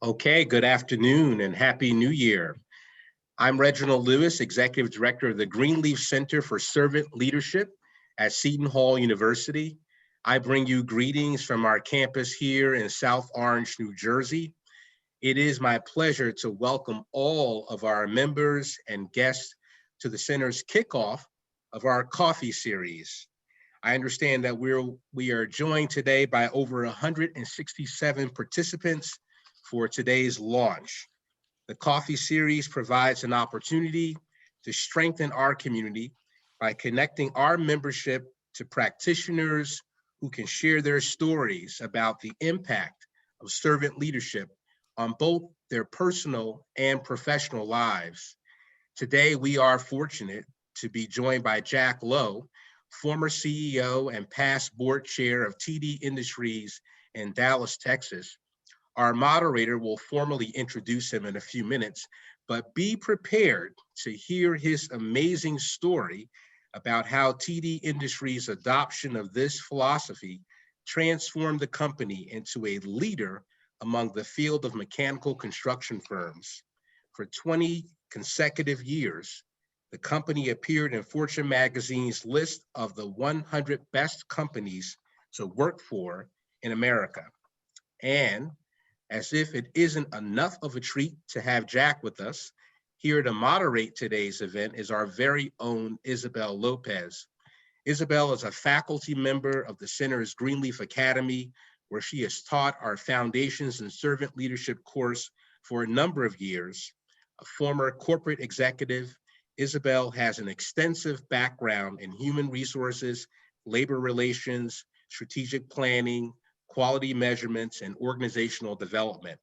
Okay, good afternoon and Happy New Year. I'm Reginald Lewis, Executive Director of the Greenleaf Center for Servant Leadership at Seton Hall University. I bring you greetings from our campus here in South Orange, New Jersey. It is my pleasure to welcome all of our members and guests to the center's kickoff of our coffee series. I understand that we are joined today by over 167 participants for today's launch. The coffee series provides an opportunity to strengthen our community by connecting our membership to practitioners who can share their stories about the impact of servant leadership on both their personal and professional lives. Today, we are fortunate to be joined by Jack Lowe, former CEO and past board chair of TD Industries in Dallas, Texas. Our moderator will formally introduce him in a few minutes, but be prepared to hear his amazing story about how TD Industries' adoption of this philosophy transformed the company into a leader among the field of mechanical construction firms. For 20 consecutive years, the company appeared in Fortune magazine's list of the 100 best companies to work for in America. And as if it isn't enough of a treat to have Jack with us, here to moderate today's event is our very own Isabel Lopez. Isabel is a faculty member of the Center's Greenleaf Academy, where she has taught our Foundations in Servant Leadership course for a number of years. A former corporate executive, Isabel has an extensive background in human resources, labor relations, strategic planning, quality measurements, and organizational development.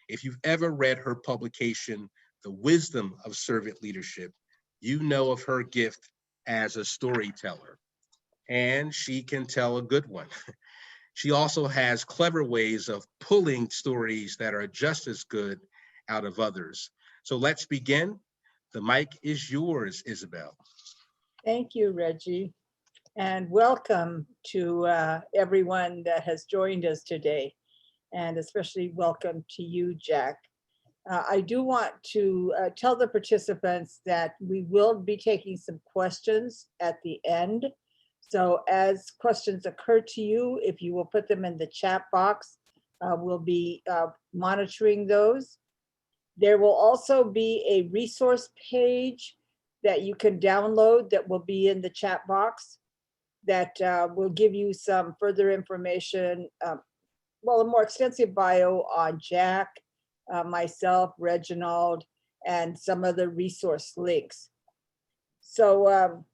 If you've ever read her publication, The Wisdom of Servant Leadership, you know of her gift as a storyteller, and she can tell a good one. She also has clever ways of pulling stories that are just as good out of others. So let's begin. The mic is yours, Isabel. Thank you, Reggie, and welcome to everyone that has joined us today, and especially welcome to you, Jack. I do want to tell the participants that we will be taking some questions at the end. So as questions occur to you, if you will put them in the chat box, we'll be monitoring those. There will also be a resource page that you can download that will be in the chat box that will give you some further information, well, a more extensive bio on Jack, myself, Reginald, and some other resource links. So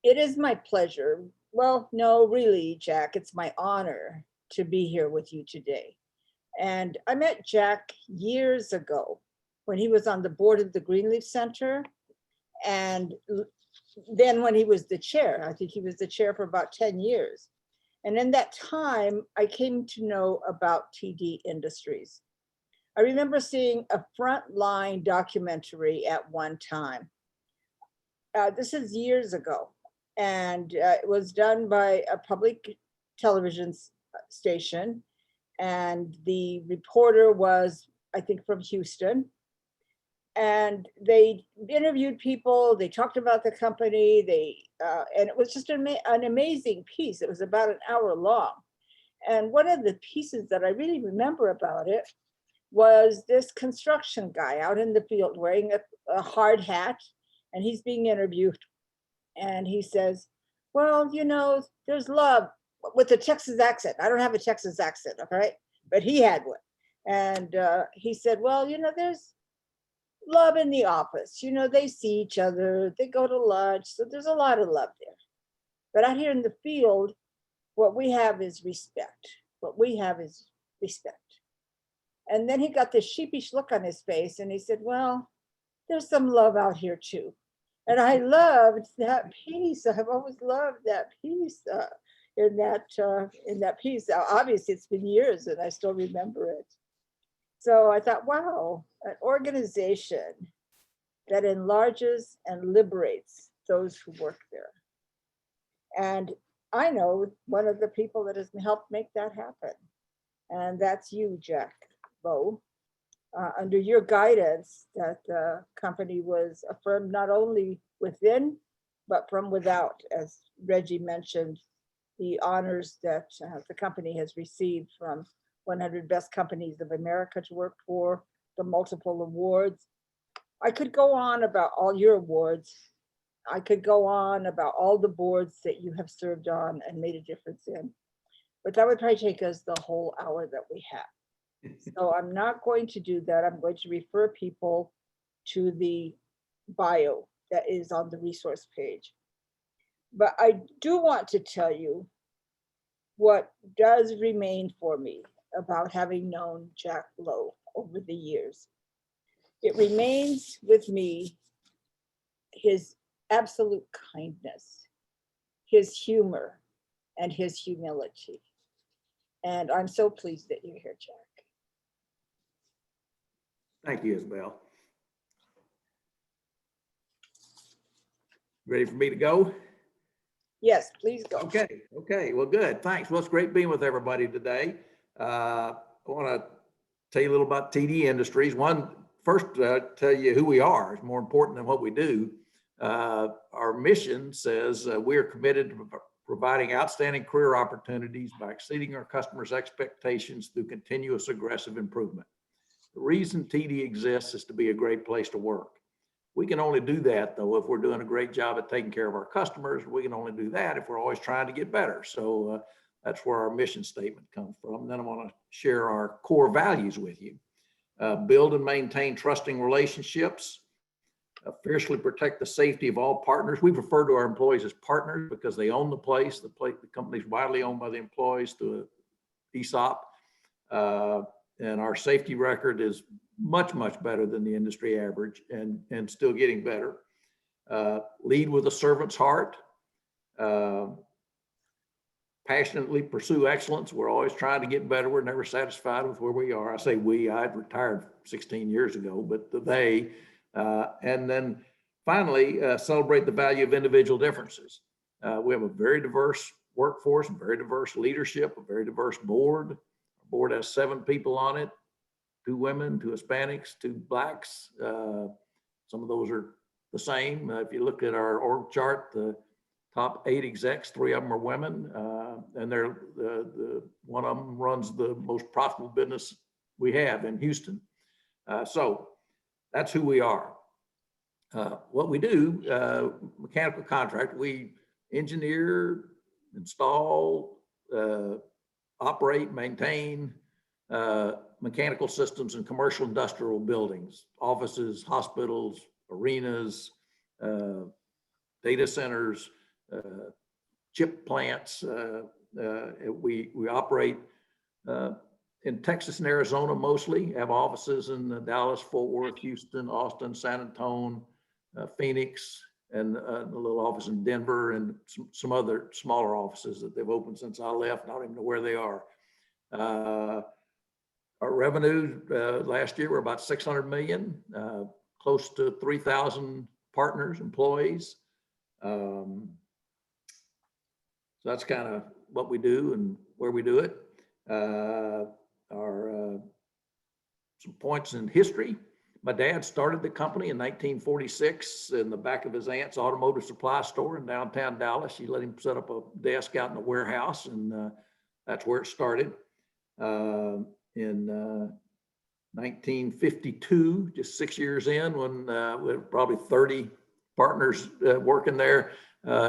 it is my pleasure. Well, no, really, Jack, it's my honor to be here with you today. And I met Jack years ago when he was on the board of the Greenleaf Center. And then when he was the chair, I think he was the chair for about 10 years. And in that time, I came to know about TD Industries. I remember seeing a Frontline documentary at one time. This is years ago. And it was done by a public television station. And the reporter was, I think, from Houston. And they interviewed people, they talked about the company, and it was just an amazing piece. It was about an hour long. And one of the pieces that I really remember about it was this construction guy out in the field wearing a hard hat, and he's being interviewed. And he says, well, you know, there's love with a Texas accent. I don't have a Texas accent, okay? But he had one. And he said, well, you know, there's love in the office. You know, they see each other, they go to lunch, so there's a lot of love there. But out here in the field, what we have is respect. What we have is respect. And then he got this sheepish look on his face and he said, well, there's some love out here too. And I loved that piece. I've always loved that piece in that piece. Obviously, it's been years and I still remember it. So I thought, wow, an organization that enlarges and liberates those who work there. And I know one of the people that has helped make that happen. And that's you, Jack. Lowe. Under your guidance, that the company was affirmed not only within, but from without, as Reggie mentioned, the honors that the company has received from 100 Best Companies of America to work for, the multiple awards. I could go on about all your awards. I could go on about all the boards that you have served on and made a difference in, but that would probably take us the whole hour that we have. So I'm not going to do that. I'm going to refer people to the bio that is on the resource page. But I do want to tell you what does remain for me about having known Jack Lowe over the years. It remains with me his absolute kindness, his humor, and his humility. And I'm so pleased that you're here, Jack. Thank you, Isabel. Ready for me to go? Yes, please go. Okay, well, good, thanks. Well, it's great being with everybody today. I want to tell you a little about TD Industries. First, tell you who we are is more important than what we do. Our mission says we are committed to providing outstanding career opportunities by exceeding our customers' expectations through continuous aggressive improvement. The reason TD exists is to be a great place to work. We can only do that, though, if we're doing a great job at taking care of our customers. We can only do that if we're always trying to get better. So that's where our mission statement comes from. And then I want to share our core values with you. Build and maintain trusting relationships. Fiercely protect the safety of all partners. We refer to our employees as partners because they own the place. The company is widely owned by the employees through an ESOP. And our safety record is much, much better than the industry average and still getting better. Lead with a servant's heart. Passionately pursue excellence. We're always trying to get better. We're never satisfied with where we are. I say we, I'd retired 16 years ago, but they. And then finally, celebrate the value of individual differences. We have a very diverse workforce, very diverse leadership, a very diverse board. Our board has 7 people on it, 2 women, 2 Hispanics, 2 Blacks. Some of those are the same. If you look at our org chart, the top 8 execs, 3 of them are women, and they're one of them runs the most profitable business we have in Houston. So that's who we are. What we do, mechanical contract, we engineer, install, operate, maintain mechanical systems in commercial industrial buildings, offices, hospitals, arenas, data centers, chip plants. We operate in Texas and Arizona mostly, have offices in Dallas, Fort Worth, Houston, Austin, San Antonio, Phoenix, and a little office in Denver, and some other smaller offices that they've opened since I left. I don't even know where they are. Our revenue last year were about 600 million, close to 3,000 partners, employees. So that's kind of what we do and where we do it. Some points in history. My dad started the company in 1946 in the back of his aunt's automotive supply store in downtown Dallas. She let him set up a desk out in the warehouse, and that's where it started. In 1952, just 6 years in, when we had probably 30 partners working there,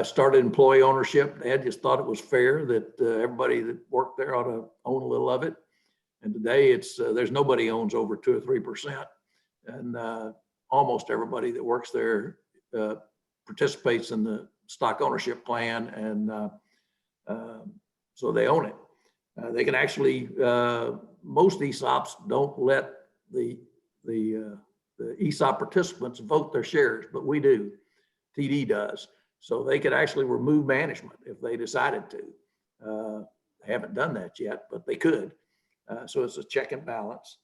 started employee ownership. Dad just thought it was fair that everybody that worked there ought to own a little of it. And today it's there's nobody owns over 2 or 3%, and almost everybody that works there participates in the stock ownership plan, and so they own it. They can actually most ESOPs don't let the ESOP participants vote their shares, but we do. TD does. So they could actually remove management if they decided to. They haven't done that yet, but they could. So it's a check and balance.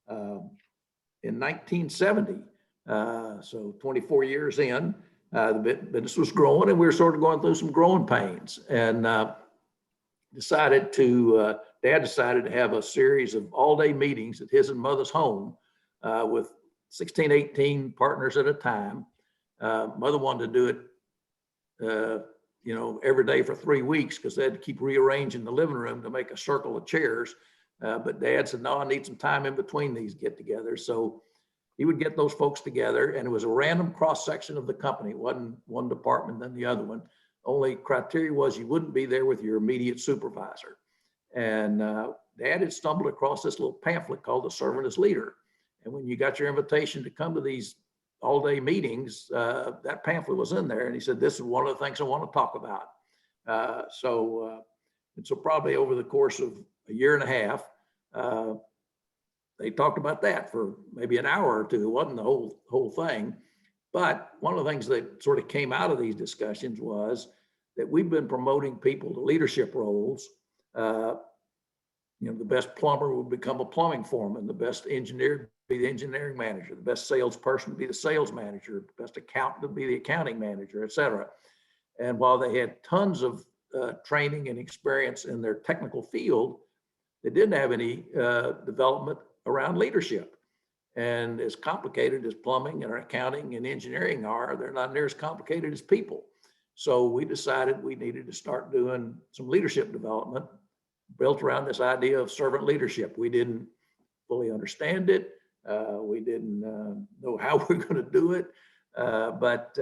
In 1970, so 24 years in, the business was growing, and we were sort of going through some growing pains, and decided to Dad decided to have a series of all-day meetings at his and mother's home with 16, 18 partners at a time. Mother wanted to do it, every day for 3 weeks because they had to keep rearranging the living room to make a circle of chairs. But Dad said, no, I need some time in between these get-togethers. So he would get those folks together, and it was a random cross-section of the company. It wasn't one department than the other one. Only criteria was you wouldn't be there with your immediate supervisor. And Dad had stumbled across this little pamphlet called The Servant as Leader. And when you got your invitation to come to these all-day meetings, that pamphlet was in there. And he said, this is one of the things I want to talk about. So probably over the course of a year and a half, they talked about that for maybe an hour or two. It wasn't the whole thing. But one of the things that sort of came out of these discussions was that we've been promoting people to leadership roles. The best plumber would become a plumbing foreman, the best engineer would be the engineering manager, the best salesperson would be the sales manager, the best accountant would be the accounting manager, et cetera. And while they had tons of training and experience in their technical field, they didn't have any development around leadership. And as complicated as plumbing and accounting and engineering are, they're not near as complicated as people. So we decided we needed to start doing some leadership development built around this idea of servant leadership. We didn't fully understand it. We didn't know how we were going to do it, but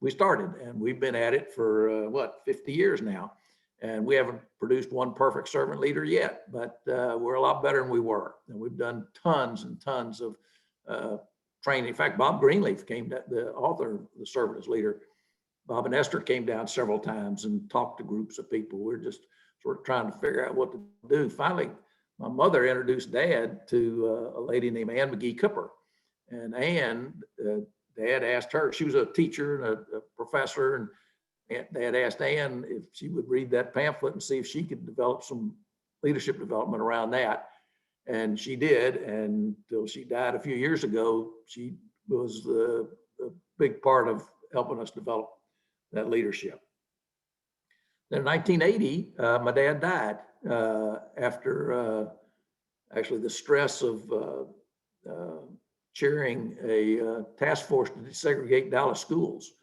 we started, and we've been at it for 50 years now. And we haven't produced one perfect servant leader yet, but we're a lot better than we were. And we've done tons and tons of training. In fact, Bob Greenleaf the author of The Servant as Leader. Bob and Esther came down several times and talked to groups of people. We're just sort of trying to figure out what to do. Finally, my mother introduced Dad to a lady named Ann McGee Cooper. And Ann, Dad asked her, she was a teacher and a professor, and Dad asked Ann if she would read that pamphlet and see if she could develop some leadership development around that. And she did, and until she died a few years ago, she was a big part of helping us develop that leadership. Then in 1980, my dad died after actually the stress of chairing a task force to desegregate Dallas schools,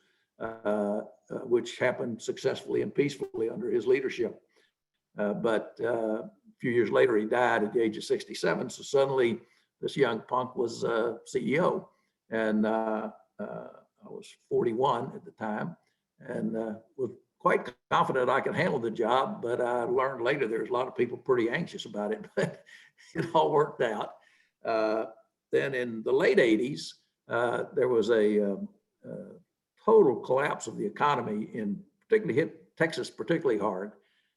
which happened successfully and peacefully under his leadership. But a few years later, he died at the age of 67. So suddenly this young punk was CEO. And I was 41 at the time, and was quite confident I could handle the job, but I learned later there's a lot of people pretty anxious about it, but it all worked out. Then in the late 80s, there was a total collapse of the economy, particularly hit Texas particularly hard.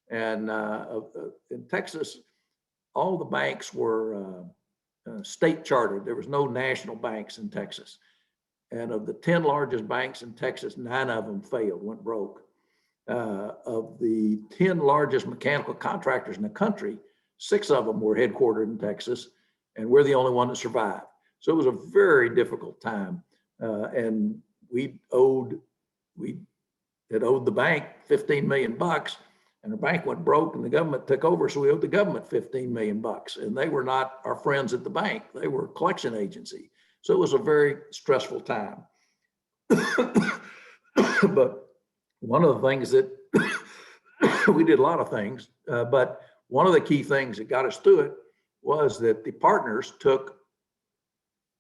And in Texas, all the banks were state chartered. There was no national banks in Texas. And of the 10 largest banks in Texas, 9 of them failed, went broke. Of the 10 largest mechanical contractors in the country, 6 of them were headquartered in Texas, and we're the only one that survived. So it was a very difficult time. And we had owed the bank $15 million, and the bank went broke and the government took over. So we owed the government $15 million, and they were not our friends at the bank. They were a collection agency. So it was a very stressful time. But one of the things that we did a lot of things, but one of the key things that got us through it was that the partners took,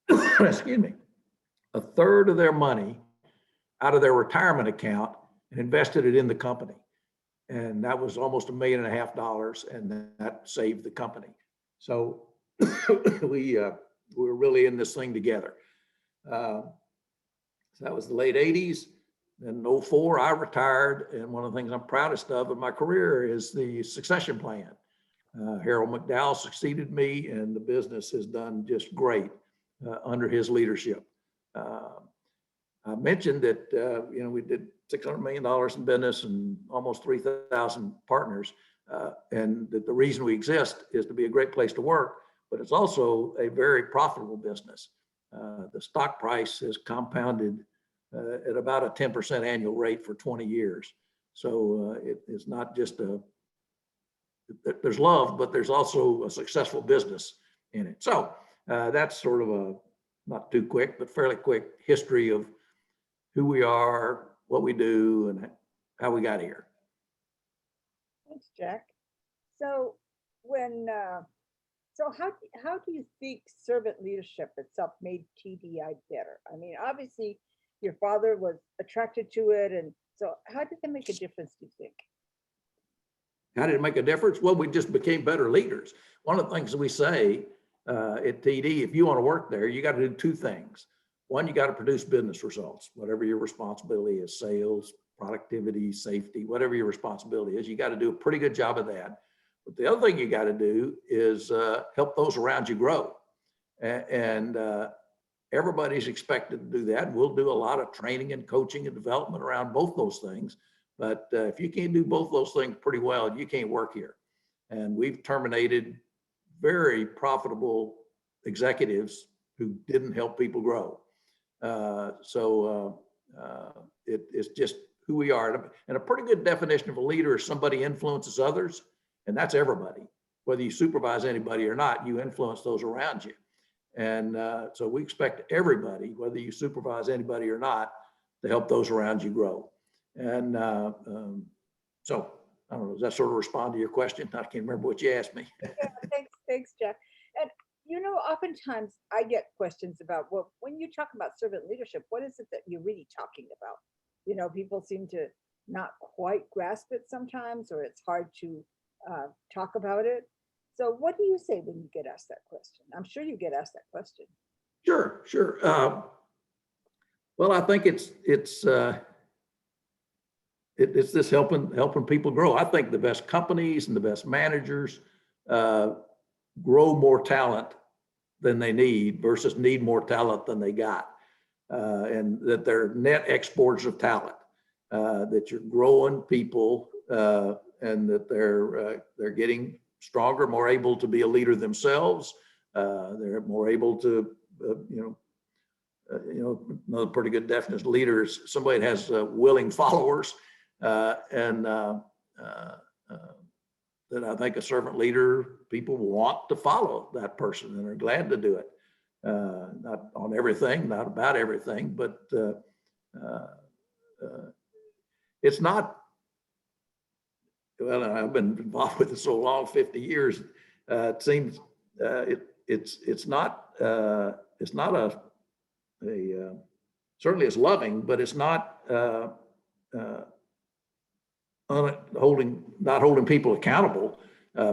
excuse me, a third of their money out of their retirement account and invested it in the company. And that was almost $1.5 million, and that saved the company. So we were really in this thing together. So that was the late 80s. In 2004, I retired, and one of the things I'm proudest of in my career is the succession plan. Harold McDowell succeeded me, and the business has done just great under his leadership. I mentioned that we did $600 million in business and almost 3,000 partners, and that the reason we exist is to be a great place to work, but it's also a very profitable business. The stock price has compounded at about a 10% annual rate for 20 years. So it is not just a there's love, but there's also a successful business in it. So that's sort of a not too quick, but fairly quick history of who we are, what we do, and how we got here. Thanks, Jack. So how do you think servant leadership itself made TDI better? I mean, obviously your father was attracted to it. And so how did that make a difference, do you think? How did it make a difference? Well, we just became better leaders. One of the things that we say at TD, if you want to work there, you got to do two things. One, you got to produce business results, whatever your responsibility is, sales, productivity, safety, whatever your responsibility is, you got to do a pretty good job of that. But the other thing you got to do is help those around you grow. And everybody's expected to do that. We'll do a lot of training and coaching and development around both those things. But if you can't do both those things pretty well, you can't work here. And we've terminated very profitable executives who didn't help people grow. It's just who we are. And a pretty good definition of a leader is somebody influences others, and that's everybody. Whether you supervise anybody or not, you influence those around you. And so we expect everybody, whether you supervise anybody or not, to help those around you grow. And so I don't know, does that sort of respond to your question? I can't remember what you asked me. Yeah, thanks, Jack. And oftentimes I get questions about, well, when you talk about servant leadership, what is it that you're really talking about? People seem to not quite grasp it sometimes, or it's hard to talk about it. So what do you say when you get asked that question? I'm sure you get asked that question. Sure. Well, I think it's this helping people grow. I think the best companies and the best managers grow more talent than they need versus need more talent than they got. And that they're net exporters of talent, that you're growing people and that they're getting stronger, more able to be a leader themselves. They're more able to, another pretty good definition of leader is somebody that has willing followers. That I think a servant leader, people want to follow that person and are glad to do it. Not on everything, not about everything, but it's not, well, I've been involved with it so long, 50 years, it seems it's not certainly it's loving, but it's not not holding people accountable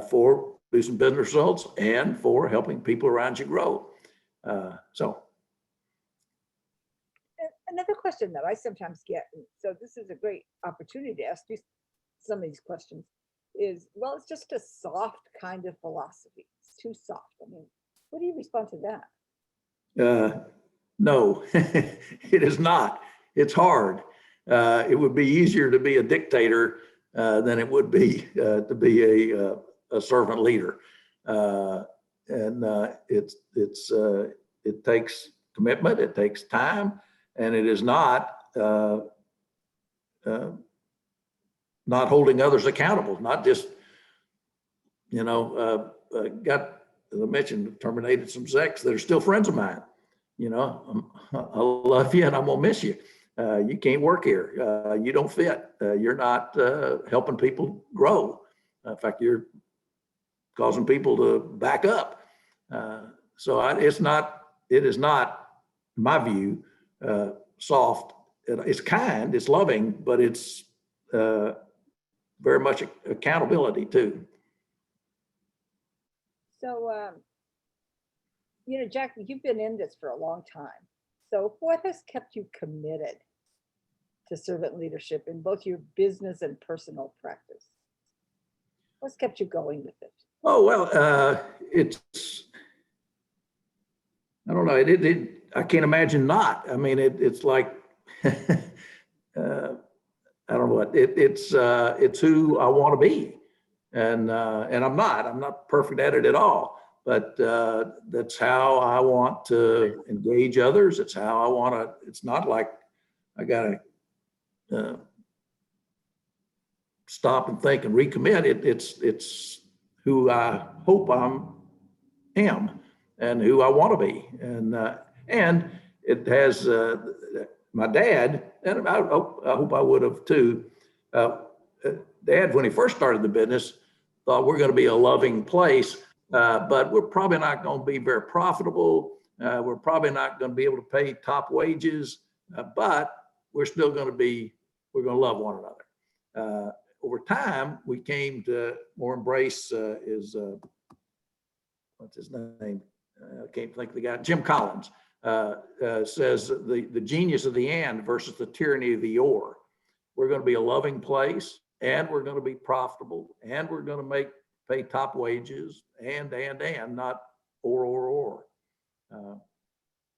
for producing business results and for helping people around you grow. Another question that I sometimes get, and so this is a great opportunity to ask you some of these questions, is, well, it's just a soft kind of philosophy. It's too soft. I mean, what do you respond to that? No, it is not. It's hard. It would be easier to be a dictator than it would be to be a servant leader. It takes commitment, it takes time, and it is not holding others accountable, not just, got, as I mentioned, terminated some execs that are still friends of mine. I love you and I'm gonna miss you. You can't work here. You don't fit. You're not helping people grow. In fact, you're causing people to back up. It is not, in my view, soft. It's kind, it's loving, but it's very much accountability too. So, Jack, you've been in this for a long time. So what has kept you committed to servant leadership in both your business and personal practice? What's kept you going with it? Oh, well, I don't know. I can't imagine not. I mean, it's like, I don't know what, it's who I want to be. And I'm not perfect at it at all, but that's how I want to engage others. It's how I want to, it's not like I got to stop and think and recommit. who I hope am and who I want to be. And it has my dad, and I hope I would have too. Dad, when he first started the business, thought we're going to be a loving place, but we're probably not going to be very profitable. We're probably not going to be able to pay top wages, but we're still going to love one another. Over time, we came to more embrace what's his name? I can't think of the guy. Jim Collins says the genius of the and versus the tyranny of the or. We're going to be a loving place, and we're going to be profitable, and we're going to pay top wages, and not or.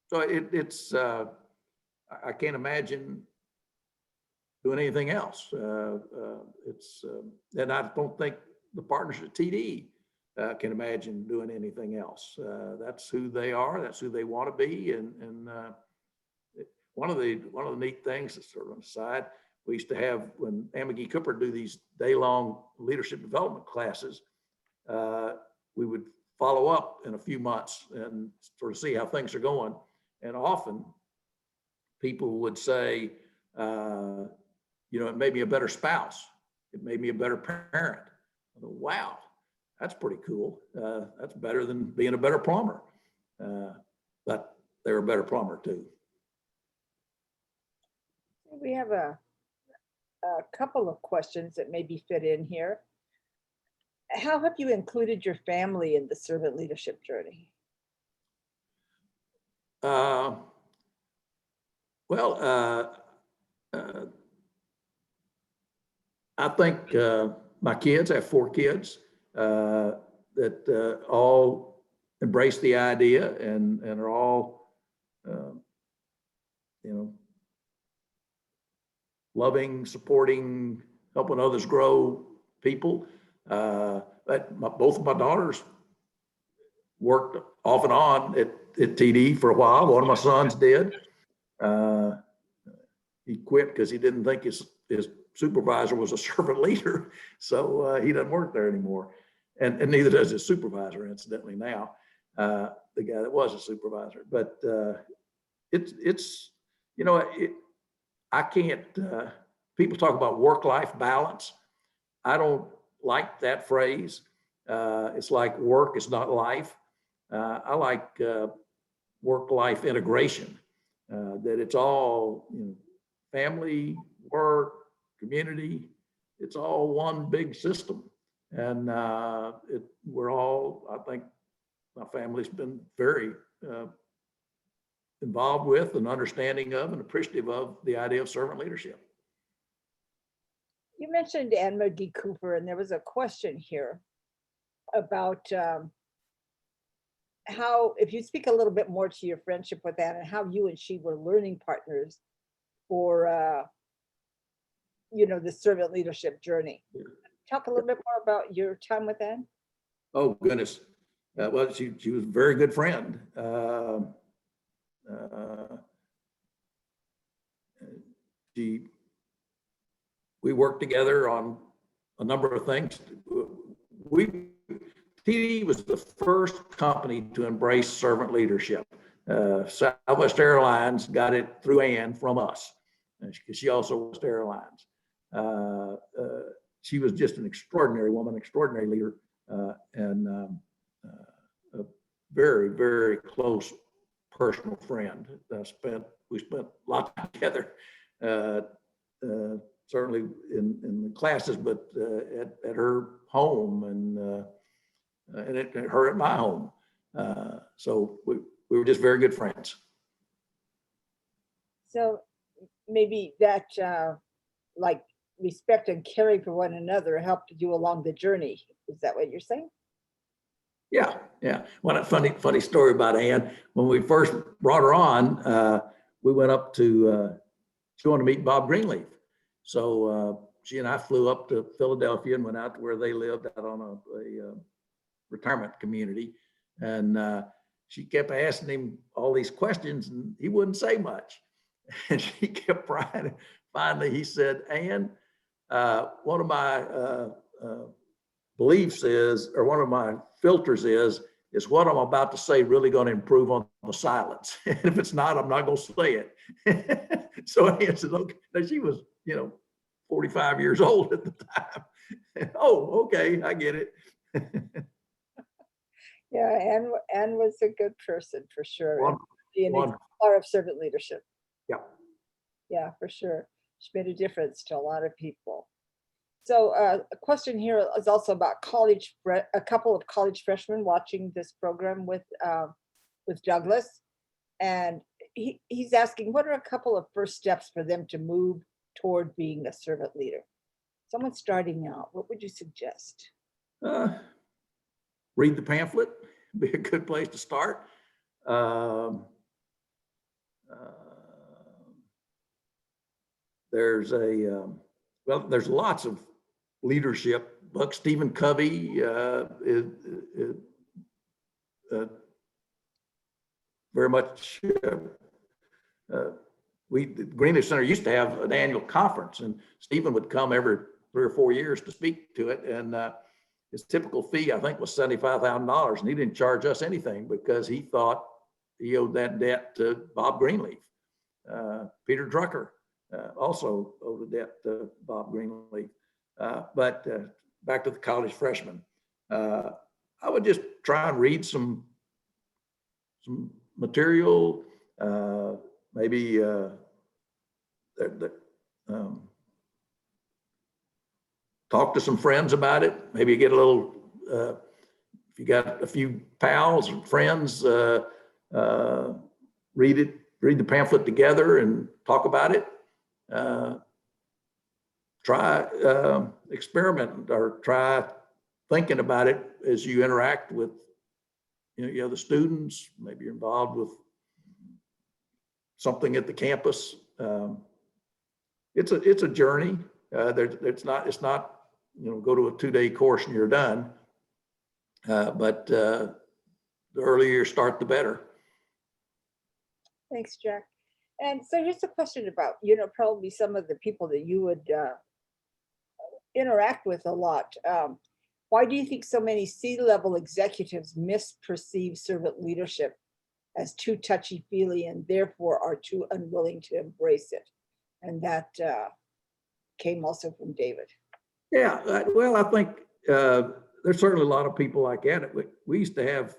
So it's I can't imagine doing anything else. And I don't think the partners at TD can imagine doing anything else. That's who they are. That's who they want to be. And one of the neat things, sort of on the side, we used to have when Ann McGee Cooper do these day-long leadership development classes. We would follow up in a few months and sort of see how things are going. And often people would say, it made me a better spouse. It made me a better parent. I thought, wow, that's pretty cool. That's better than being a better plumber. But they're a better plumber too. We have a couple of questions that maybe fit in here. How have you included your family in the servant leadership journey? I think my kids, I have 4 kids that all embrace the idea and are all, loving, supporting, helping others grow people. But both of my daughters worked off and on at TD for a while. One of my sons did. He quit because he didn't think his supervisor was a servant leader, so he doesn't work there anymore. And neither does his supervisor, incidentally, now, the guy that was a supervisor. But I can't, people talk about work-life balance. I don't like that phrase. It's like work is not life. I like work-life integration, that it's all family, work, community, it's all one big system. And we're all, I think my family's been very involved with and understanding of and appreciative of the idea of servant leadership. You mentioned Ann McGee Cooper, and there was a question here about how, if you speak a little bit more to your friendship with Ann and how you and she were learning partners for, the servant leadership journey. Talk a little bit more about your time with Ann. Oh, goodness. Well, she was a very good friend. We worked together on a number of things. TD was the first company to embrace servant leadership. Southwest Airlines got it through Ann from us, because she also was Airlines. She was just an extraordinary woman, extraordinary leader, and a very, very close personal friend. We spent a lot of time together, certainly in the classes, but at her home and at her at my home. So we were just very good friends. So maybe that like respect and caring for one another helped you along the journey. Is that what you're saying? Yeah. One funny story about Ann. When we first brought her on, we went up to, she wanted to meet Bob Greenleaf. So she and I flew up to Philadelphia and went out to where they lived, out on a retirement community. And she kept asking him all these questions and he wouldn't say much. And she kept prying. Finally, he said, Ann, one of my beliefs is, or one of my filters is what I'm about to say really going to improve on the silence? And if it's not, I'm not going to say it. So I said, okay. Now she was, 45 years old at the time. Oh, okay, I get it. Yeah, Anne was a good person for sure. One, And being one, a part of servant leadership. yeah. Yeah, for sure. She made a difference to a lot of people. So a question here is also about a couple of college freshmen watching this program with Douglas. And he's asking, what are a couple of first steps for them to move toward being a servant leader? Someone starting out, what would you suggest? Read the pamphlet, be a good place to start. There's lots of leadership books. Stephen Covey is very much. The Greenleaf Center used to have an annual conference, and Stephen would come every 3 or 4 years to speak to it. And his typical fee, I think, was $75,000, and he didn't charge us anything because he thought he owed that debt to Bob Greenleaf. Peter Drucker also owed a debt to Bob Greenleaf. But back to the college freshman, I would just try and read some material, maybe talk to some friends about it. Maybe get a little, if you got a few pals and friends, read the pamphlet together and talk about it. Try experiment or try thinking about it as you interact with the students. Maybe you're involved with something at the campus. It's a journey. It's not go to a 2-day course and you're done. But the earlier you start, the better. Thanks, Jack. And so here's a question about, probably some of the people that you would interact with a lot. Why do you think so many C-level executives misperceive servant leadership as too touchy-feely and therefore are too unwilling to embrace it? And that came also from David. Yeah, well, I think there's certainly a lot of people like that. We used to have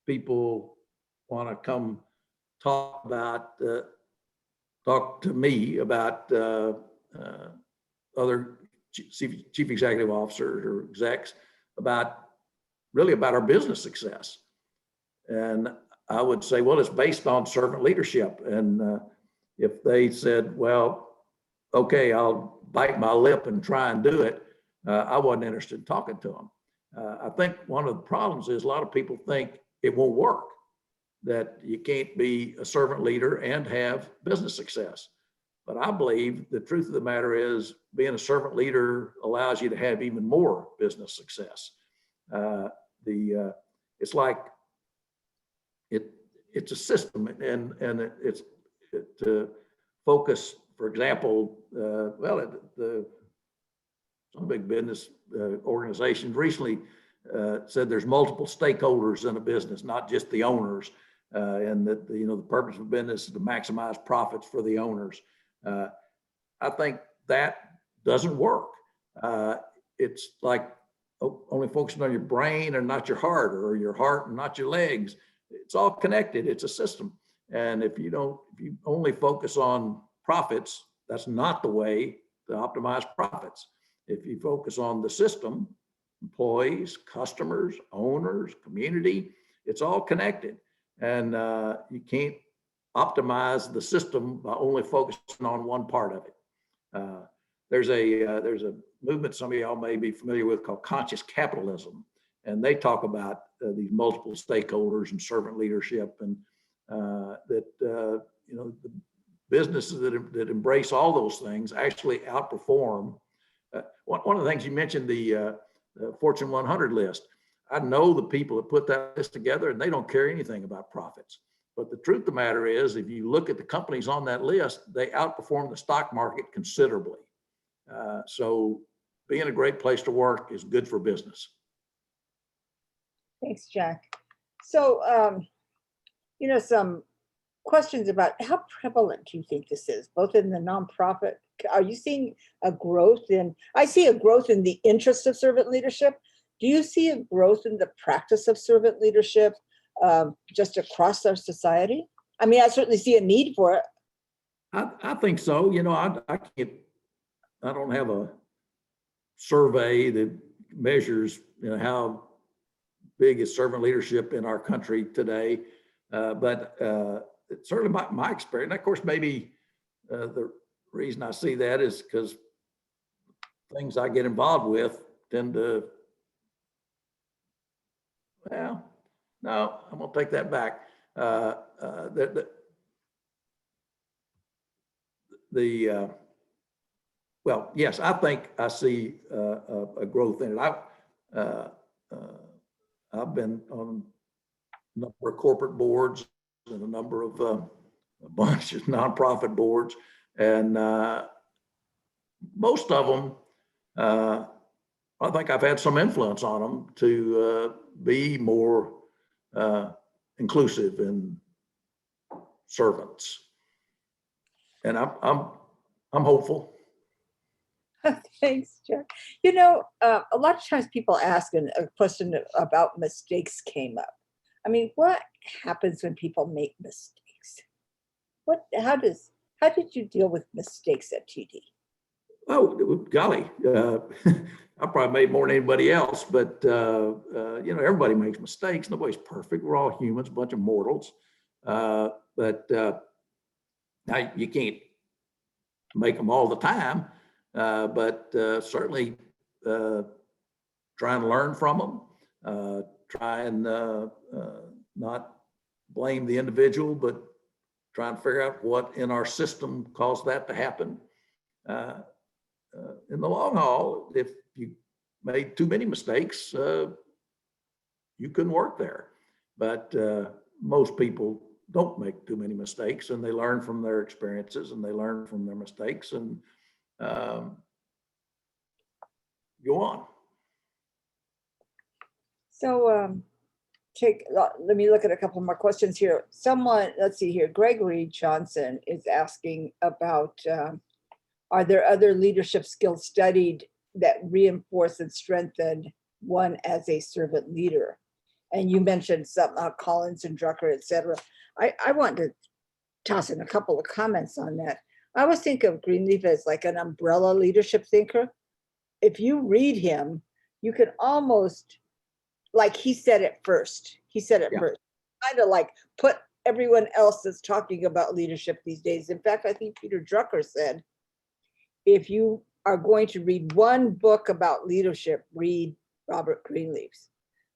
people want to come talk to me about other chief executive officers or execs about our business success. And I would say, well, it's based on servant leadership. And if they said, well, okay, I'll bite my lip and try and do it, I wasn't interested in talking to them. I think one of the problems is a lot of people think it won't work, that you can't be a servant leader and have business success. But I believe the truth of the matter is being a servant leader allows you to have even more business success. It's like it's a system, and it's to focus. For example, some big business organizations recently said there's multiple stakeholders in a business, not just the owners, and that the purpose of business is to maximize profits for the owners. I think that doesn't work. It's like only focusing on your brain and not your heart, or your heart and not your legs. It's all connected. It's a system. And if you only focus on profits, that's not the way to optimize profits. If you focus on the system, employees, customers, owners, community, it's all connected. And you can't optimize the system by only focusing on one part of it. There's a movement some of y'all may be familiar with called conscious capitalism, and they talk about these multiple stakeholders and servant leadership, and the businesses that embrace all those things actually outperform. One of the things you mentioned, the Fortune 100 list. I know the people that put that list together, and they don't care anything about profits. But the truth of the matter is, if you look at the companies on that list, they outperform the stock market considerably. So being a great place to work is good for business. Thanks, Jack. So, some questions about how prevalent do you think this is, both in the nonprofit? Are you seeing a growth in, I see a growth in the interest of servant leadership. Do you see a growth in the practice of servant leadership just across our society? I mean, I certainly see a need for it. I think so. I don't have a survey that measures, how big is servant leadership in our country today. But it's certainly my experience. And of course, maybe the reason I see that is because things I get involved with tend to, well, no, I'm gonna take that back. Well, yes, I think I see a growth in it. I've been on a number of corporate boards and a number of a bunch of nonprofit boards, and most of them, I think I've had some influence on them to be more inclusive in servants, and I'm hopeful. Thanks, Jack. A lot of times people ask, and a question about mistakes came up. I mean, what happens when people make mistakes? How did you deal with mistakes at TD? Oh, golly, I probably made more than anybody else, but everybody makes mistakes. Nobody's perfect. We're all humans, a bunch of mortals. But now you can't make them all the time, but certainly try and learn from them. Try and not blame the individual, but try and figure out what in our system caused that to happen. In the long haul, if you made too many mistakes, you couldn't work there. But most people don't make too many mistakes, and they learn from their experiences and they learn from their mistakes and go on. So let me look at a couple more questions here. Let's see here, Gregory Johnson is asking about, are there other leadership skills studied that reinforce and strengthen one as a servant leader? And you mentioned some Collins and Drucker, et cetera. I want to toss in a couple of comments on that. I always think of Greenleaf as like an umbrella leadership thinker. If you read him, you can almost, like he said it first. First, kind of like put everyone else that's talking about leadership these days. In fact, I think Peter Drucker said, if you are going to read one book about leadership, read Robert Greenleaf's.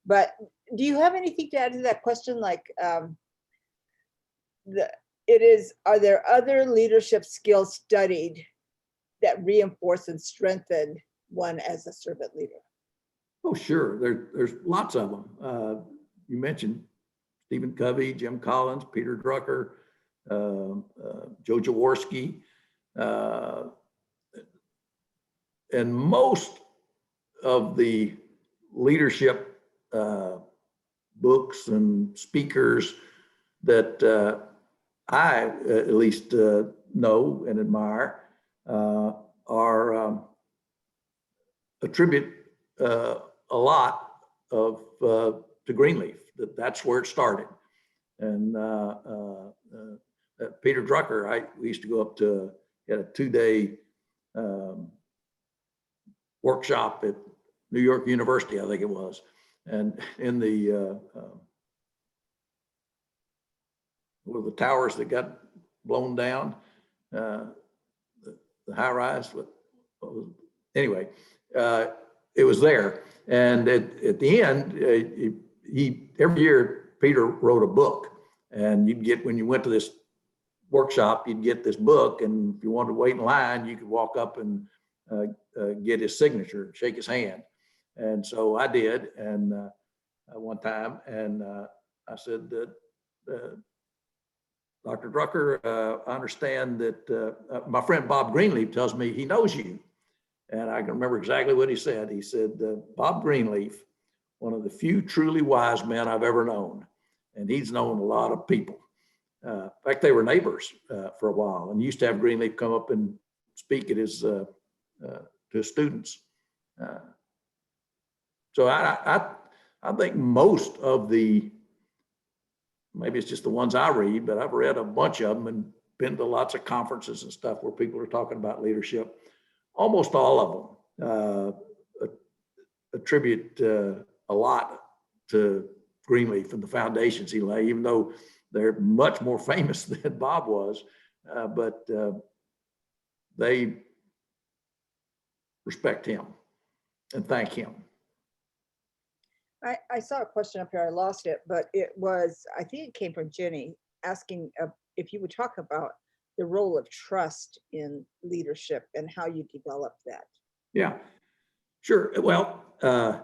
But do you have anything to add to that question? Like, are there other leadership skills studied that reinforce and strengthen one as a servant leader? Oh, sure. There's lots of them. You mentioned Stephen Covey, Jim Collins, Peter Drucker, Joe Jaworski, and most of the leadership books and speakers that I at least know and admire are attribute a lot of to Greenleaf. That's where it started. And Peter Drucker, we used to go up to a 2-day workshop at New York University, I think it was. And in the one of the towers that got blown down, the high rise. Anyway, it was there. And at the end, every year, Peter wrote a book. And when you went to this workshop, you'd get this book. And if you wanted to wait in line, you could walk up and get his signature, shake his hand. And so I did, and one time, and I said, Dr. Drucker, I understand that my friend Bob Greenleaf tells me he knows you. And I can remember exactly what he said. He said, Bob Greenleaf, one of the few truly wise men I've ever known. And he's known a lot of people. In fact, they were neighbors for a while, and used to have Greenleaf come up and speak at his to his students. So I think most of the, maybe it's just the ones I read, but I've read a bunch of them and been to lots of conferences and stuff where people are talking about leadership. Almost all of them attribute a lot to Greenleaf and the foundations he laid, even though they're much more famous than Bob was, but they respect him and thank him. I saw a question up here, I lost it, but it was, I think it came from Jenny, asking if you would talk about the role of trust in leadership and how you develop that. Yeah, sure. Well, I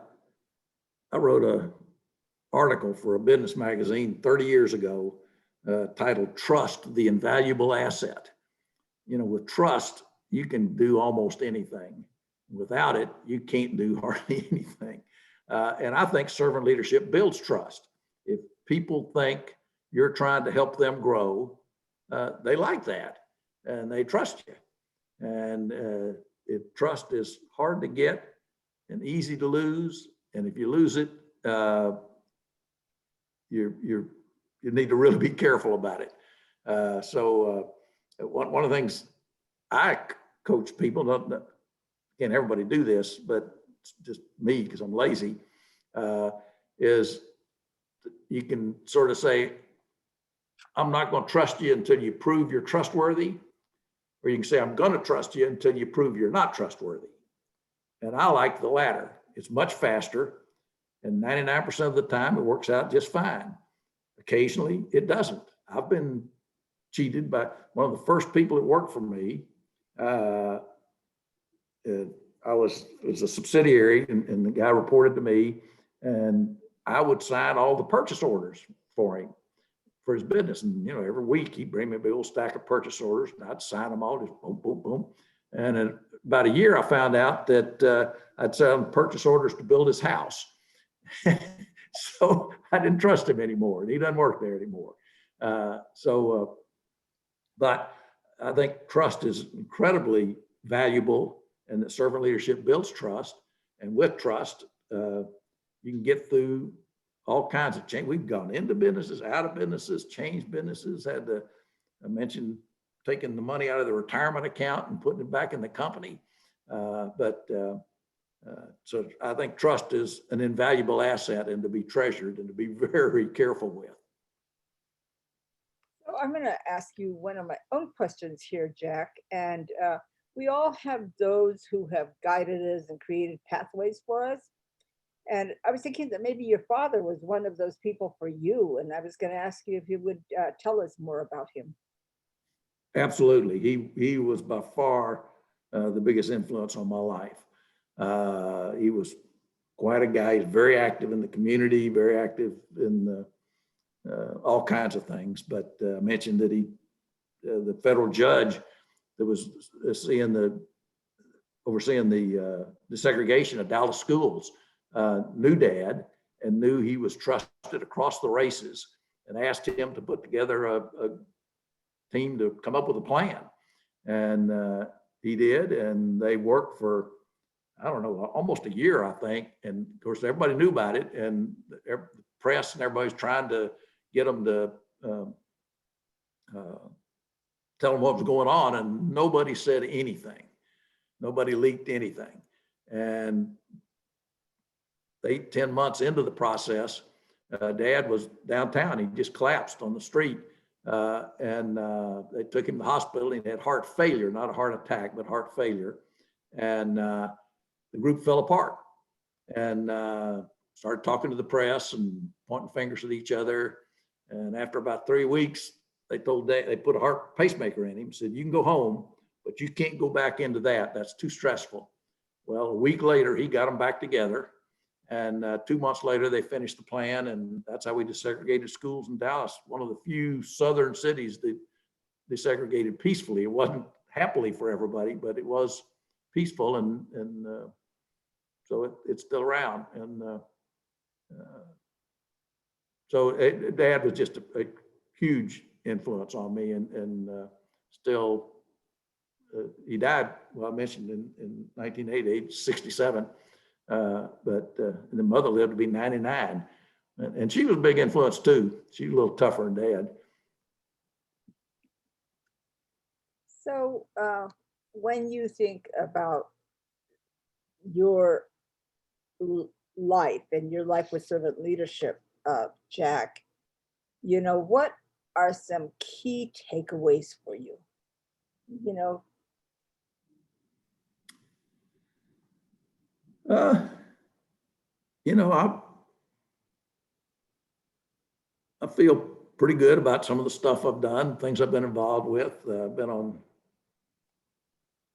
wrote an article for a business magazine 30 years ago titled Trust, the Invaluable Asset. You know, with trust, you can do almost anything. Without it, you can't do hardly anything. And I think servant leadership builds trust. If people think you're trying to help them grow, they like that and they trust you. And if trust is hard to get and easy to lose, and if you lose it, you need to really be careful about it. So one of the things I coach people, can't everybody do this, but it's just me because I'm lazy, is you can sort of say, I'm not going to trust you until you prove you're trustworthy. Or you can say, I'm going to trust you until you prove you're not trustworthy. And I like the latter. It's much faster. And 99% of the time, it works out just fine. Occasionally, it doesn't. I've been cheated by one of the first people that worked for me. It was a subsidiary, and the guy reported to me, and I would sign all the purchase orders for him for his business. And, you know, every week he'd bring me a big old stack of purchase orders, and I'd sign them all, just boom, boom, boom. And in about a year, I found out that I'd signed purchase orders to build his house. So I didn't trust him anymore, and he doesn't work there anymore. But I think trust is incredibly valuable, and that servant leadership builds trust. And with trust, you can get through all kinds of change. We've gone into businesses, out of businesses, changed businesses, I mentioned taking the money out of the retirement account and putting it back in the company. So I think trust is an invaluable asset and to be treasured and to be very careful with. So I'm going to ask you one of my own questions here, Jack. And we all have those who have guided us and created pathways for us. And I was thinking that maybe your father was one of those people for you. And I was going to ask you if you would tell us more about him. Absolutely. He was by far the biggest influence on my life. He was quite a guy. He's very active in the community, very active in all kinds of things. But I mentioned that the federal judge that was overseeing the desegregation of Dallas schools knew Dad and knew he was trusted across the races, and asked him to put together a team to come up with a plan. And he did, and they worked for, I don't know, almost a year, I think. And of course, everybody knew about it, and the press and everybody's trying to get them to tell them what was going on, and nobody said anything. Nobody leaked anything. And 10 months into the process, Dad was downtown. He just collapsed on the street. And they took him to the hospital. He had heart failure, not a heart attack, but heart failure. And the group fell apart and started talking to the press and pointing fingers at each other. And after about 3 weeks, they told Dad, they put a heart pacemaker in him, said, you can go home, but you can't go back into that. That's too stressful. Well, a week later, he got them back together. And 2 months later, they finished the plan, and that's how we desegregated schools in Dallas, one of the few southern cities that desegregated peacefully. It wasn't happily for everybody, but it was peaceful, and so it's still around. And so Dad was just a huge influence on me, and still, he died, well, I mentioned in 1980, age 67, but the mother lived to be 99. And she was a big influence too. She was a little tougher than Dad. So when you think about your life and your life with servant leadership, Jack, you know, what are some key takeaways for you? You know, You know, I feel pretty good about some of the stuff I've done, things I've been involved with. I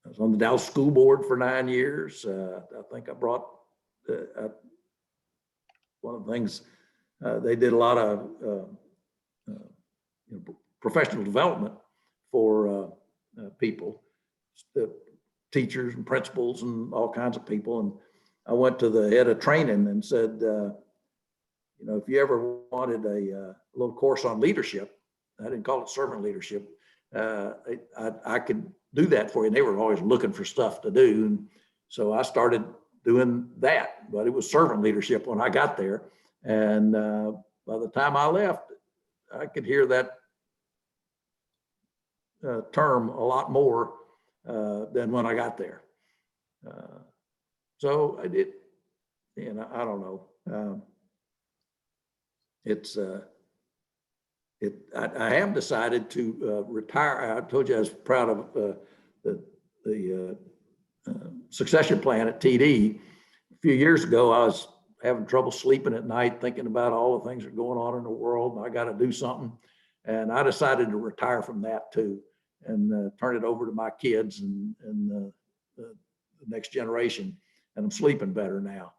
was on the Dallas School Board for 9 years. I think I brought one of the things, they did a lot of professional development for people, teachers and principals and all kinds of people. And I went to the head of training and said, you know, if you ever wanted a little course on leadership, I didn't call it servant leadership, I could do that for you. And they were always looking for stuff to do. And so I started doing that, but it was servant leadership when I got there. And by the time I left, I could hear that term a lot more than when I got there. So I did, you know, I don't know. I have decided to retire. I told you I was proud of the succession plan at TD. A few years ago, I was having trouble sleeping at night, thinking about all the things that are going on in the world, and I got to do something. And I decided to retire from that too, and turn it over to my kids and the next generation. And I'm sleeping better now.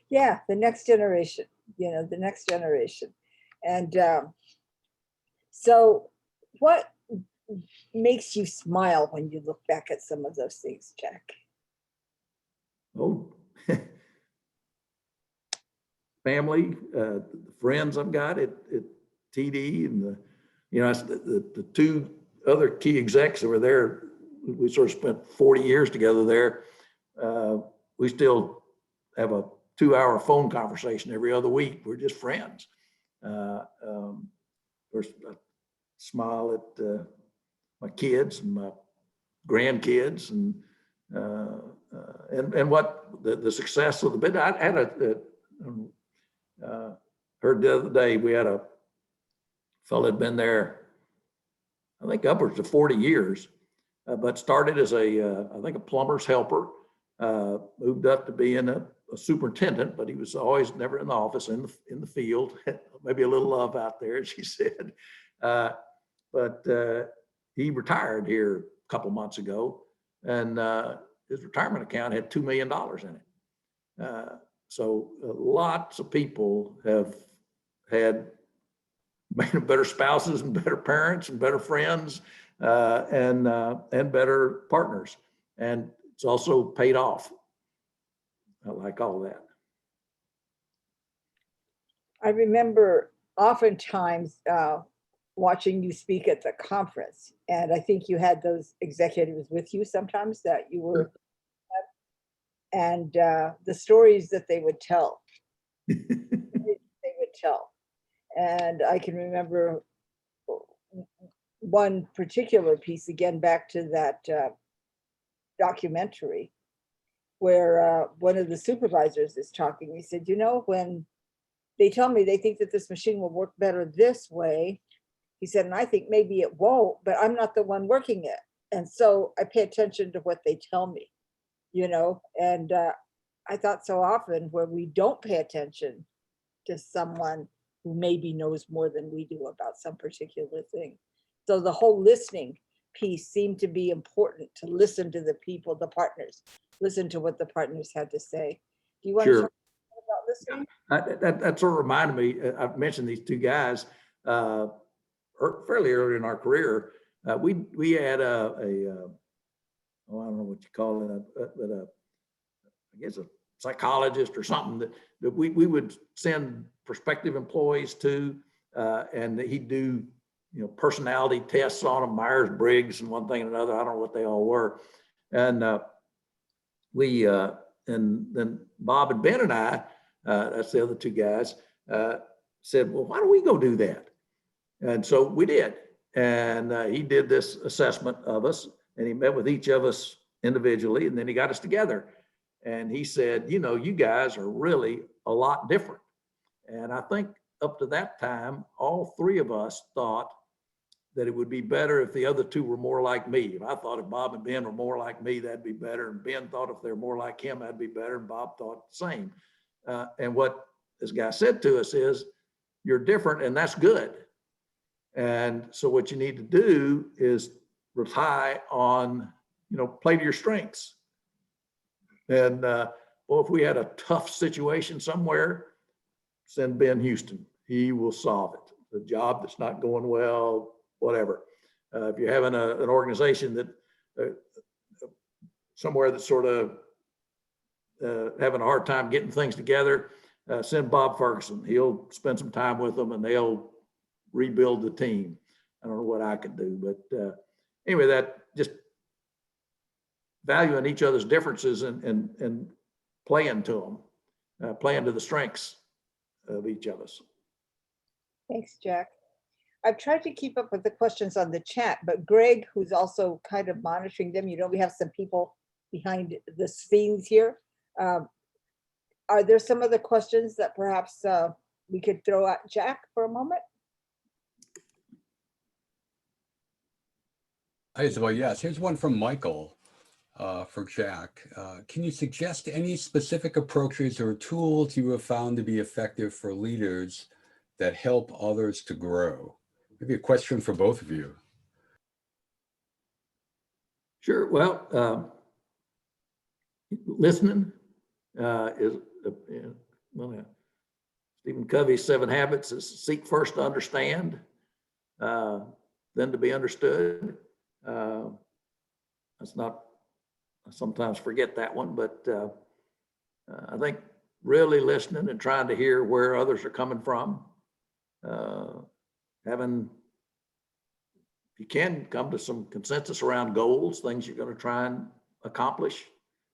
yeah, the next generation, you know, the next generation. And so what makes you smile when you look back at some of those things, Jack? Oh, family, friends I've got at TD, and the two other key execs that were there. We sort of spent 40 years together there. We still have a 2-hour phone conversation every other week. We're just friends. First, I smile at my kids and my grandkids, and what the success of the business. I had heard the other day, we had a fellow had been there, I think upwards of 40 years, but started as I think a plumber's helper, moved up to being a superintendent, but he was always never in the office, in the field. Maybe a little love out there, she said. But he retired here a couple months ago, and his retirement account had $2 million in it. So lots of people have had better spouses and better parents and better friends and better partners. And it's also paid off. I like all that. I remember oftentimes watching you speak at the conference, and I think you had those executives with you sometimes that you were, and the stories that they would tell, and I can remember one particular piece, again back to that documentary, where one of the supervisors is talking. He said, you know, when they tell me they think that this machine will work better this way, he said, and I think maybe it won't, but I'm not the one working it. And so I pay attention to what they tell me, you know, and I thought so often where we don't pay attention to someone who maybe knows more than we do about some particular thing. So the whole listening piece seemed to be important, to listen to the people, the partners, listen to what the partners had to say. Do you want to talk about listening? That sort of reminded me, I've mentioned these two guys fairly early in our career. We had a I don't know what you call it, but I guess a psychologist or something that we would send prospective employees to, and he'd do, personality tests on them, Myers-Briggs and one thing and another. I don't know what they all were. And and then Bob and Ben and I, that's the other two guys, said, well, why don't we go do that? And so we did. And he did this assessment of us, and he met with each of us individually, and then he got us together. And he said, you guys are really a lot different. And I think up to that time, all three of us thought that it would be better if the other two were more like me. I thought if Bob and Ben were more like me, that'd be better. And Ben thought if they're more like him, that'd be better. And Bob thought the same. And what this guy said to us is, you're different, and that's good. And so what you need to do is rely on, play to your strengths. And well, if we had a tough situation somewhere, send Ben Houston. He will solve it. The job that's not going well, whatever. If you're having an organization that somewhere that's sort of having a hard time getting things together, send Bob Ferguson. He'll spend some time with them and they'll rebuild the team. I don't know what I could do, but anyway, that just valuing each other's differences and playing to them, playing to the strengths of each of us. Thanks, Jack. I've tried to keep up with the questions on the chat, but Greg, who's also kind of monitoring them, we have some people behind the scenes here. Are there some other questions that perhaps we could throw at Jack for a moment? Hi, Isabel. Yes, here's one from Michael for Jack. Can you suggest any specific approaches or tools you have found to be effective for leaders that help others to grow? Maybe a question for both of you. Sure. Well, listening is, Stephen Covey's 7 Habits is seek first to understand, then to be understood. That's not, I sometimes forget that one, but I think really listening and trying to hear where others are coming from, if you can come to some consensus around goals, things you're going to try and accomplish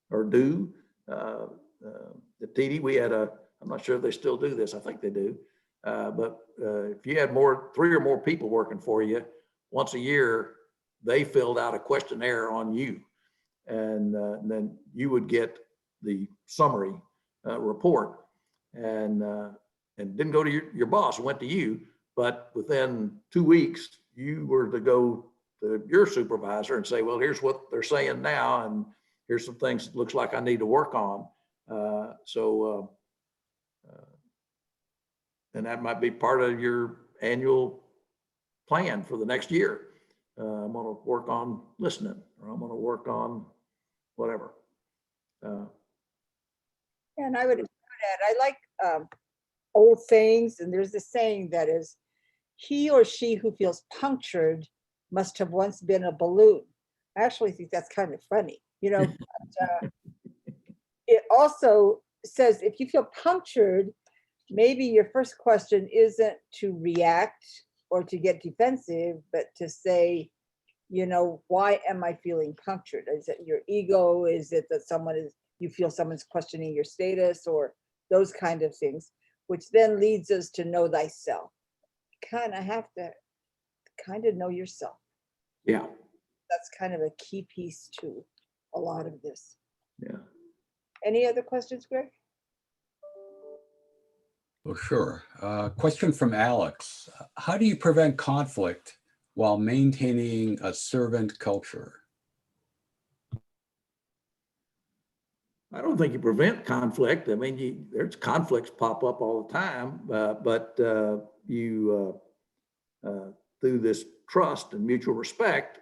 or do. At TD, we had I'm not sure if they still do this, I think they do, but if you had 3 or more people working for you, once a year, they filled out a questionnaire on you. And then you would get the summary report, and didn't go to your boss, it went to you. But within 2 weeks, you were to go to your supervisor and say, well, here's what they're saying now, and here's some things it looks like I need to work on. And that might be part of your annual plan for the next year. I'm going to work on listening, or I'm going to work on whatever. And I would add, I like old sayings, and there's this saying that is, he or she who feels punctured must have once been a balloon. I actually think that's kind of funny, but, it also says if you feel punctured, maybe your first question isn't to react or to get defensive, but to say, why am I feeling punctured? Is it your ego? Is it that you feel someone's questioning your status, or those kind of things, which then leads us to know thyself. Kind of have to know yourself. Yeah. That's kind of a key piece to a lot of this. Yeah. Any other questions, Greg? Well, sure. Question from Alex. How do you prevent conflict while maintaining a servant culture? I don't think you prevent conflict. I mean, there's conflicts pop up all the time, but you, through this trust and mutual respect,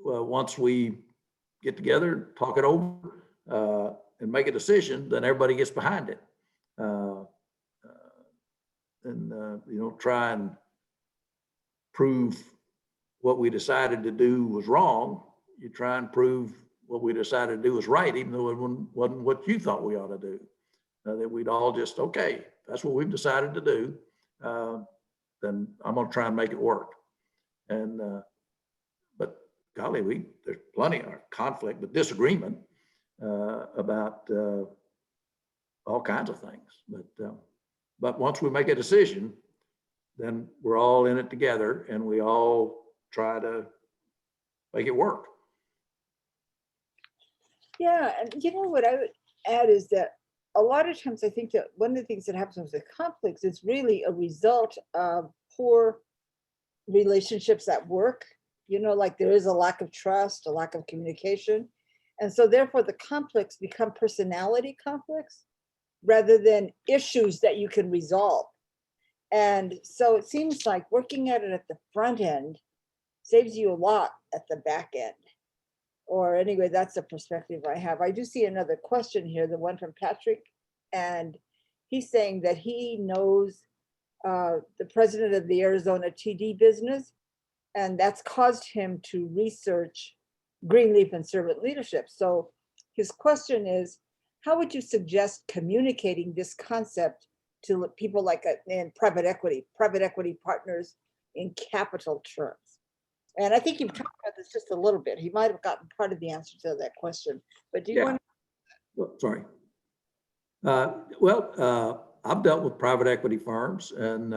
once we get together, talk it over, and make a decision, then everybody gets behind it. And you don't try and prove what we decided to do was wrong. You try and prove what we decided to do was right, even though it wasn't what you thought we ought to do. That we'd all just, okay, that's what we've decided to do. Then I'm going to try and make it work. And but golly, there's plenty of conflict, but disagreement about all kinds of things. But once we make a decision, then we're all in it together, and we all try to make it work. Yeah, and you know what I would add is that a lot of times I think that one of the things that happens with conflicts is really a result of poor relationships at work. You know, like there is a lack of trust, a lack of communication. And so therefore the conflicts become personality conflicts rather than issues that you can resolve. And so it seems like working at it at the front end saves you a lot at the back end. Or anyway, that's the perspective I have. I do see another question here, the one from Patrick, and he's saying that he knows the president of the Arizona TD business, and that's caused him to research Greenleaf and servant leadership. So his question is, how would you suggest communicating this concept to people like in private equity partners in capital terms? And I think you've talked about this just a little bit. He might have gotten part of the answer to that question, but do you want to? Well, sorry. I've dealt with private equity firms, and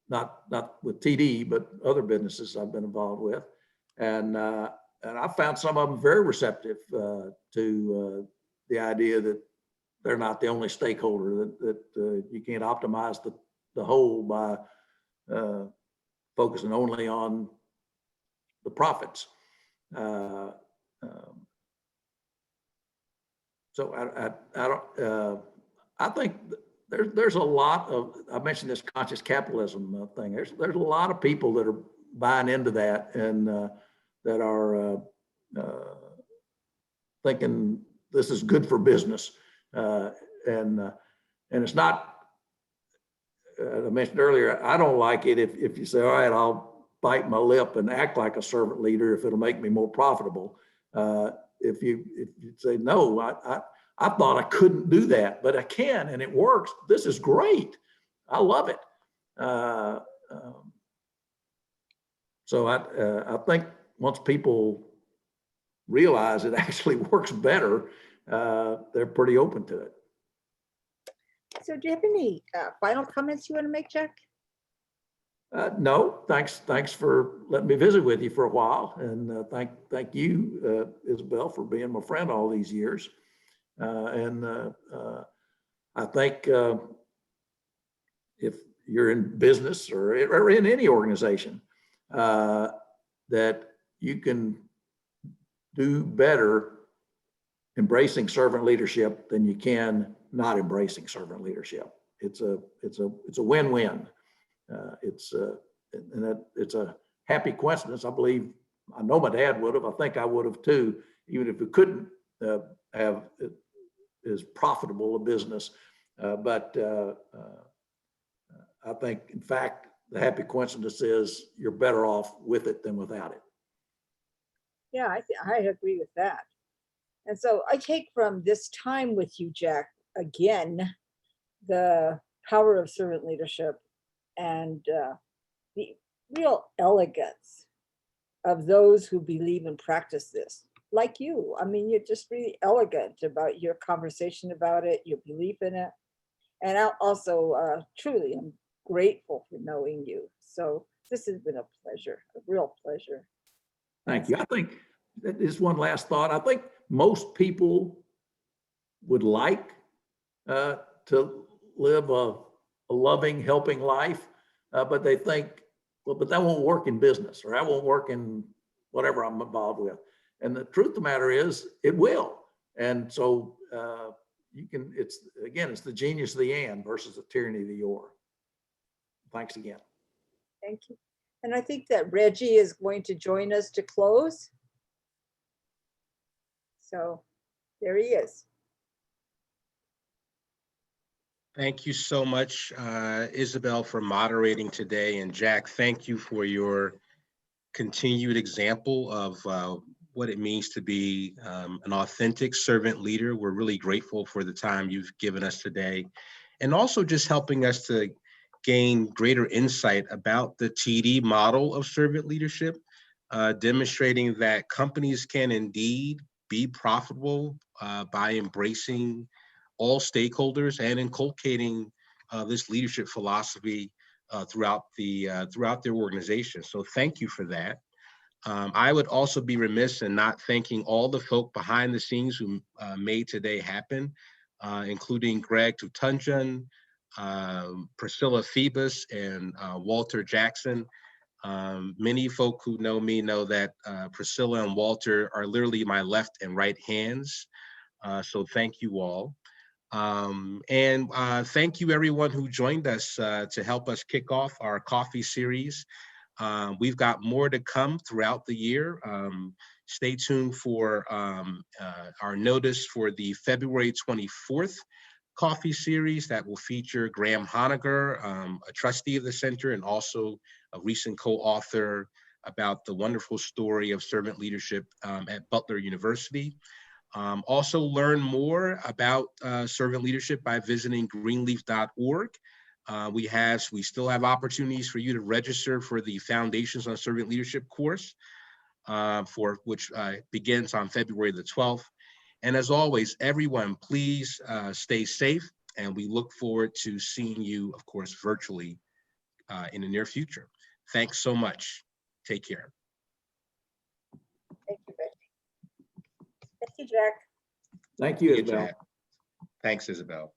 not with TD, but other businesses I've been involved with, and I found some of them very receptive to the idea that they're not the only stakeholder, that you can't optimize the whole by focusing only on the profits. So I don't. I think there's a lot of. I mentioned this conscious capitalism thing. There's a lot of people that are buying into that, and that are thinking this is good for business, and it's not. I mentioned earlier, I don't like it if you say, all right, I'll bite my lip and act like a servant leader if it'll make me more profitable. If you say, no, I thought I couldn't do that, but I can, and it works. This is great. I love it. So I think once people realize it actually works better, they're pretty open to it. So do you have any final comments you want to make, Jack? No, thanks for letting me visit with you for a while, and thank you, Isabel, for being my friend all these years. And I think if you're in business or in any organization, that you can do better embracing servant leadership than you can not embracing servant leadership. It's a win-win. It's a happy coincidence. I know my dad would have. I think I would have too, even if we couldn't have it as profitable a business. But I think, in fact, the happy coincidence is you're better off with it than without it. Yeah, I agree with that. And so I take from this time with you, Jack, again, the power of servant leadership and the real elegance of those who believe and practice this, like you. I mean, you're just really elegant about your conversation about it, your belief in it. And I also truly am grateful for knowing you. So this has been a pleasure, a real pleasure. Thank you. I think that is one last thought. I think most people would like to live a loving, helping life, but they think, well, but that won't work in business, or that won't work in whatever I'm involved with. And the truth of the matter is, it will. And so it's the genius of the and versus the tyranny of the or. Thanks again. Thank you. And I think that Reggie is going to join us to close. So there he is. Thank you so much, Isabel, for moderating today. And Jack, thank you for your continued example of what it means to be an authentic servant leader. We're really grateful for the time you've given us today, and also just helping us to gain greater insight about the TD model of servant leadership, demonstrating that companies can indeed be profitable by embracing all stakeholders and inculcating this leadership philosophy throughout their organization. So thank you for that. I would also be remiss in not thanking all the folk behind the scenes who made today happen, including Greg Tutunjan, Priscilla Phoebus, and Walter Jackson. Many folk who know me know that Priscilla and Walter are literally my left and right hands. So thank you all. And thank you everyone who joined us to help us kick off our coffee series. We've got more to come throughout the year. Stay tuned for our notice for the February 24th coffee series that will feature Graham Honegger, a trustee of the center and also a recent co-author about the wonderful story of servant leadership at Butler University. Also learn more about servant leadership by visiting greenleaf.org. We still have opportunities for you to register for the Foundations on Servant Leadership course, for which begins on February the 12th. And as always, everyone, please stay safe, and we look forward to seeing you, of course, virtually in the near future. Thanks so much. Take care. Thank you, Reggie. Thank you, Jack. Thank you, See Isabel. Jack. Thanks, Isabel.